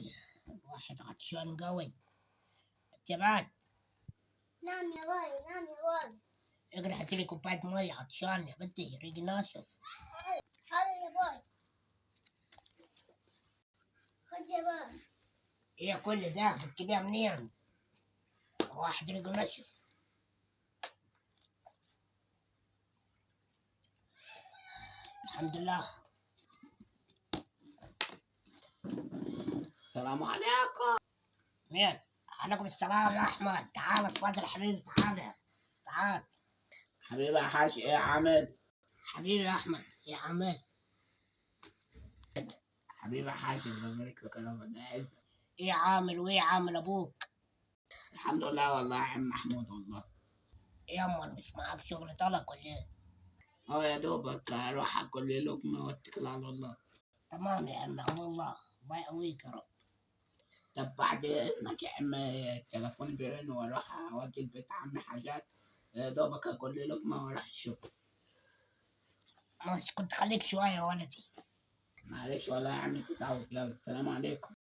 العافية. الواحد عطشان قوي. جمال. نعم يا باي، نعم يا باي. اقدر هات لي كوباية مية، عطشان يا بنتي، ريقي ناشف. حاضر يا باي. خد يا باي. ايه كل ده بتجيبها منين؟ واحد ريقه ناشف. الحمد لله. السلام عليكم. مين؟ عليكم السلام يا أحمد، تعال اتفضل حبيبي، تعال. حبيبي يا حاج، ايه عامل؟ حبيبي يا أحمد، يا عمال. حبيبي يا حاج، الله يبارك لك، ربنا يعزك. ايه عامل وايه عامل أبوك؟ الحمد لله والله يا عم محمود والله. ايه أمال مش معاك شغل طلق ولا ايه؟ يا دوبك اروح اكل لي لقمه واتكل على الله. تمام يا عم، على الله يقويك يا رب. طب بعد اذنك يا عم، التليفون بيرن واروح اودي البيت عمي حاجات، يا دوبك اكل لي لقمه واروح الشغل. ماشي، كنت خليك شوية يا ولدي. معلش والله يا عم، تتعود. يلا السلام عليكم.